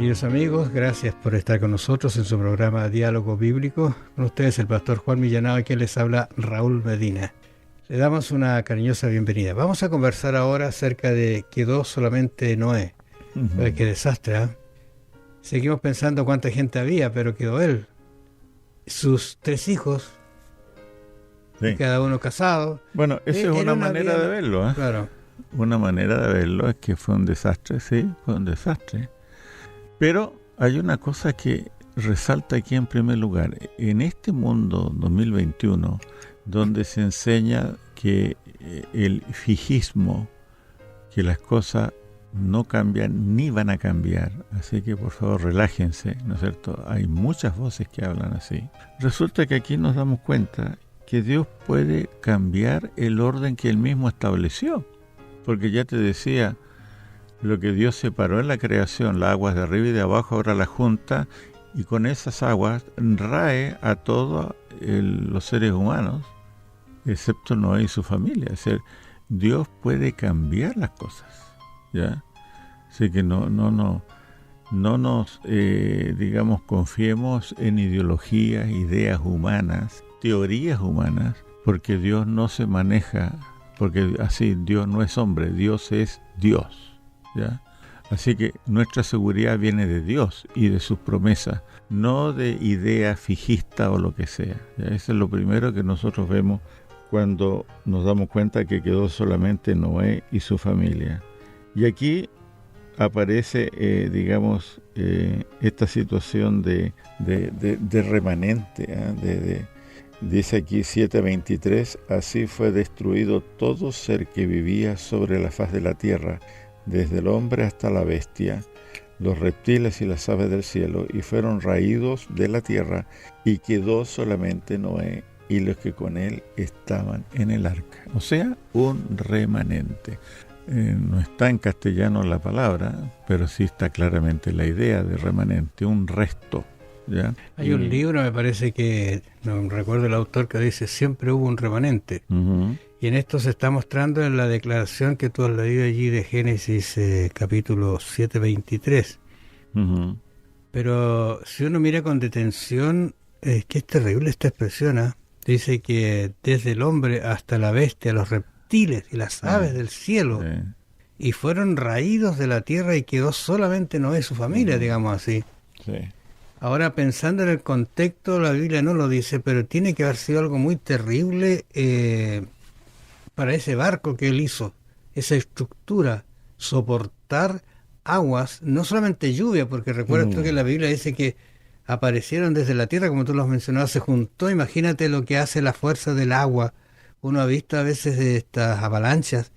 Queridos amigos, gracias por estar con nosotros en su programa Diálogo Bíblico. Con ustedes el pastor Juan Millanao, a quien les habla Raúl Medina. Le damos una cariñosa bienvenida. Vamos a conversar ahora acerca de quedó solamente Noé. Qué desastre, ¿eh? Seguimos pensando cuánta gente había, pero quedó él. Sus 3 hijos, sí, cada uno casado. Bueno, esa es una manera de verlo, ¿eh? Claro. Una manera de verlo es que fue un desastre, sí, fue un desastre. Pero hay una cosa que resalta aquí en primer lugar. En este mundo 2021, donde se enseña que el fijismo, que las cosas no cambian ni van a cambiar, así que por favor relájense, ¿no es cierto? Hay muchas voces que hablan así. Resulta que aquí nos damos cuenta que Dios puede cambiar el orden que Él mismo estableció. Porque ya te decía, lo que Dios separó en la creación, las aguas de arriba y de abajo, ahora las junta, y con esas aguas rae a todos los seres humanos, excepto Noé y su familia. Es decir, Dios puede cambiar las cosas, ¿ya? Así que no nos, digamos, confiemos en ideologías, ideas humanas, teorías humanas, porque Dios no se maneja, porque así Dios no es hombre, Dios es Dios. ¿Ya? Así que nuestra seguridad viene de Dios y de sus promesas, no de idea fijista o lo que sea. ¿Ya? Eso es lo primero que nosotros vemos cuando nos damos cuenta que quedó solamente Noé y su familia. Y aquí aparece, digamos, esta situación de remanente, ¿eh? Dice aquí 7:23, así fue destruido todo ser que vivía sobre la faz de la tierra, desde el hombre hasta la bestia, los reptiles y las aves del cielo, y fueron raídos de la tierra, y quedó solamente Noé y los que con él estaban en el arca. O sea, un remanente. No está en castellano la palabra, pero sí está claramente la idea de remanente, un resto. ¿Ya? Hay un libro, me parece que, no recuerdo el autor, que dice siempre hubo un remanente. Uh-huh. Y en esto se está mostrando en la declaración que tú has leído allí de Génesis capítulo 7:23. Uh-huh. Pero si uno mira con detención, es que es terrible esta expresión, ¿eh? Dice que desde el hombre hasta la bestia, los reptiles y las aves del cielo, y fueron raídos de la tierra y quedó solamente Noé y su familia, digamos así. Sí. Ahora, pensando en el contexto, la Biblia no lo dice, pero tiene que haber sido algo muy terrible para ese barco que él hizo, esa estructura, soportar aguas, no solamente lluvia, porque recuerda tú que la Biblia dice que aparecieron desde la tierra, como tú lo has mencionado, se juntó. Imagínate lo que hace la fuerza del agua. Uno ha visto a veces de estas avalanchas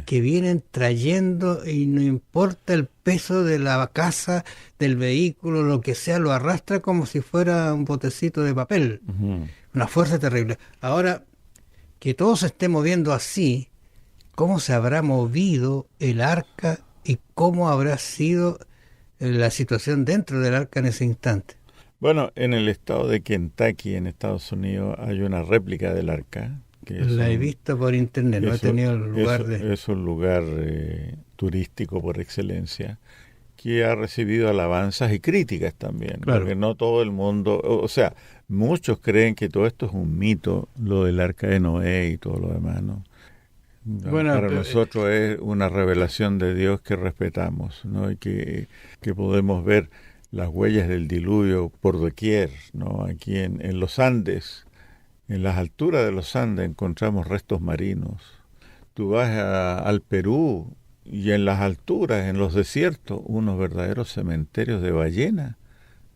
que vienen trayendo, y no importa el peso de la casa, del vehículo, lo que sea, lo arrastra como si fuera un botecito de papel. Uh-huh. Una fuerza terrible. Ahora, que todo se esté moviendo así, ¿cómo se habrá movido el arca y cómo habrá sido la situación dentro del arca en ese instante? Bueno, en el estado de Kentucky, en Estados Unidos, hay una réplica del arca. La he visto por internet, no he tenido el lugar de... Es un lugar turístico por excelencia, que ha recibido alabanzas y críticas también, claro. Porque no todo el mundo, o sea, muchos creen que todo esto es un mito, lo del arca de Noé y todo lo demás, ¿no? Bueno, para nosotros es una revelación de Dios que respetamos, ¿no? Y que podemos ver las huellas del diluvio por doquier, ¿no? Aquí en los Andes. En las alturas de los Andes encontramos restos marinos. Tú vas al Perú y en las alturas, en los desiertos, unos verdaderos cementerios de ballenas,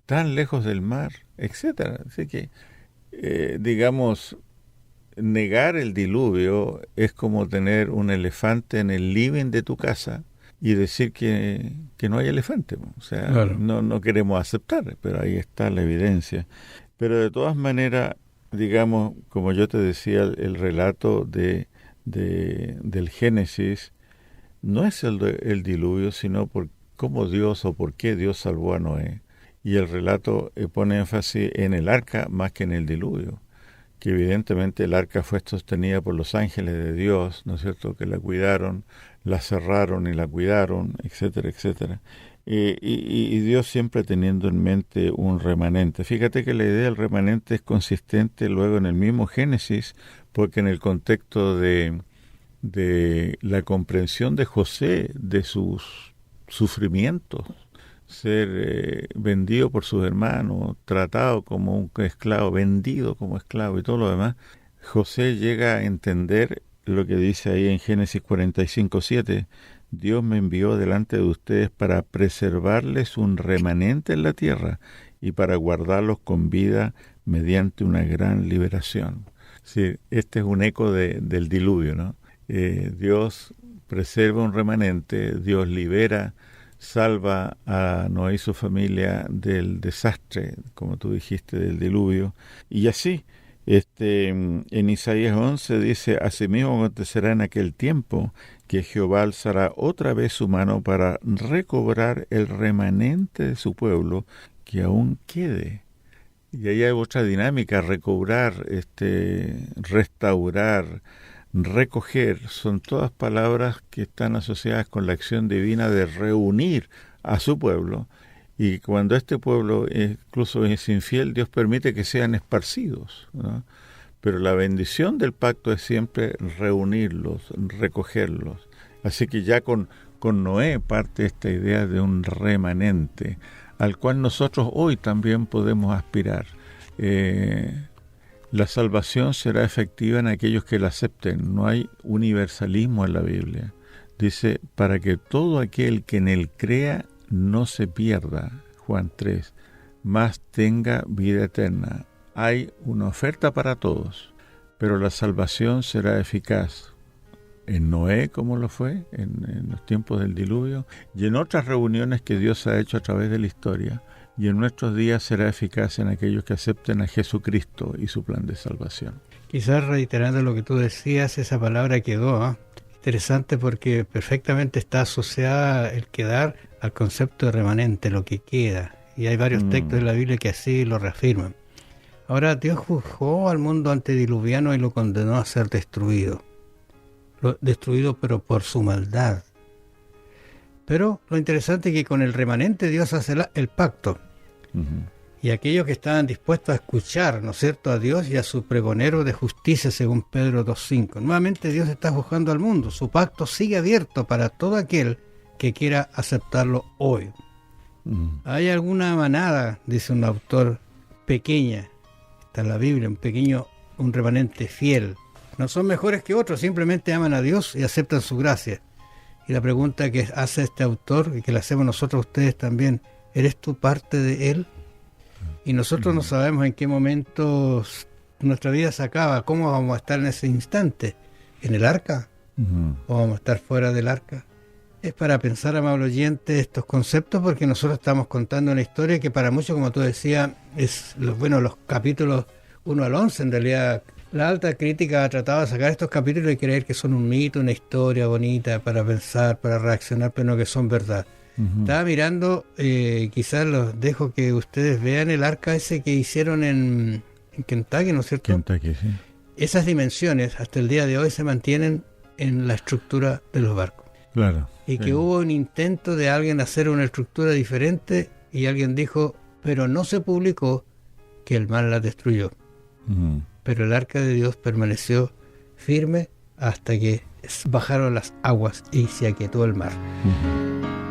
tan lejos del mar, etcétera. Así que, digamos, negar el diluvio es como tener un elefante en el living de tu casa y decir que no hay elefante. O sea, claro. no queremos aceptar, pero ahí está la evidencia. Pero de todas maneras, digamos, como yo te decía, el relato del Génesis no es el diluvio, sino por cómo Dios o por qué Dios salvó a Noé. Y el relato pone énfasis en el arca más que en el diluvio, que evidentemente el arca fue sostenida por los ángeles de Dios, ¿no es cierto?, que la cuidaron, la cerraron y la cuidaron, etcétera, etcétera. Y Dios siempre teniendo en mente un remanente. Fíjate que la idea del remanente es consistente luego en el mismo Génesis, porque en el contexto de la comprensión de José, de sus sufrimientos, ser vendido por sus hermanos, tratado como un esclavo, vendido como esclavo y todo lo demás, José llega a entender lo que dice ahí en Génesis 45:7, Dios me envió delante de ustedes para preservarles un remanente en la tierra y para guardarlos con vida mediante una gran liberación. Sí, este es un eco del diluvio, ¿no? Dios preserva un remanente, Dios libera, salva a Noé y su familia del desastre, como tú dijiste, del diluvio, y así. En Isaías 11 dice, asimismo acontecerá en aquel tiempo que Jehová alzará otra vez su mano para recobrar el remanente de su pueblo que aún quede. Y ahí hay otra dinámica, recobrar, restaurar, recoger, son todas palabras que están asociadas con la acción divina de reunir a su pueblo. Y cuando este pueblo incluso es infiel, Dios permite que sean esparcidos, ¿no? Pero la bendición del pacto es siempre reunirlos, recogerlos. Así que ya con Noé parte esta idea de un remanente, al cual nosotros hoy también podemos aspirar. La salvación será efectiva en aquellos que la acepten. No hay universalismo en la Biblia. Dice, para que todo aquel que en él crea no se pierda, Juan 3, mas tenga vida eterna. Hay una oferta para todos, pero la salvación será eficaz en Noé, como lo fue en los tiempos del diluvio, y en otras reuniones que Dios ha hecho a través de la historia, y en nuestros días será eficaz en aquellos que acepten a Jesucristo y su plan de salvación. Quizás reiterando lo que tú decías, esa palabra quedó, interesante porque perfectamente está asociada el quedar al concepto de remanente, lo que queda. Y hay varios textos de la Biblia que así lo reafirman. Ahora, Dios juzgó al mundo antediluviano y lo condenó a ser destruido. Destruido, pero por su maldad. Pero lo interesante es que con el remanente Dios hace el pacto. Y aquellos que estaban dispuestos a escuchar, ¿no es cierto?, a Dios y a su pregonero de justicia, según Pedro 2:5. Nuevamente Dios está juzgando al mundo. Su pacto sigue abierto para todo aquel que quiera aceptarlo hoy. Hay alguna manada, dice un autor, pequeña, está en la Biblia, un remanente fiel. No son mejores que otros, simplemente aman a Dios y aceptan su gracia. Y la pregunta que hace este autor, y que le hacemos nosotros a ustedes también, ¿eres tú parte de Él? Y nosotros no sabemos en qué momento nuestra vida se acaba. ¿Cómo vamos a estar en ese instante? ¿En el arca? ¿O vamos a estar fuera del arca? Es para pensar, amable oyente, estos conceptos, porque nosotros estamos contando una historia que para muchos, como tú decías, es los capítulos 1 al 11, en realidad. La alta crítica ha tratado de sacar estos capítulos y creer que son un mito, una historia bonita para pensar, para reaccionar, pero no que son verdad. Estaba mirando, quizás los dejo que ustedes vean el arca ese que hicieron en Kentucky, ¿no es cierto? Kentucky, sí. Esas dimensiones hasta el día de hoy se mantienen en la estructura de los barcos. Claro. Y que hubo un intento de alguien hacer una estructura diferente y alguien dijo, pero no se publicó que el mar la destruyó. Pero el arca de Dios permaneció firme hasta que bajaron las aguas y se aquietó el mar.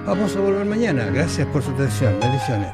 Vamos a volver mañana. Gracias por su atención. Bendiciones.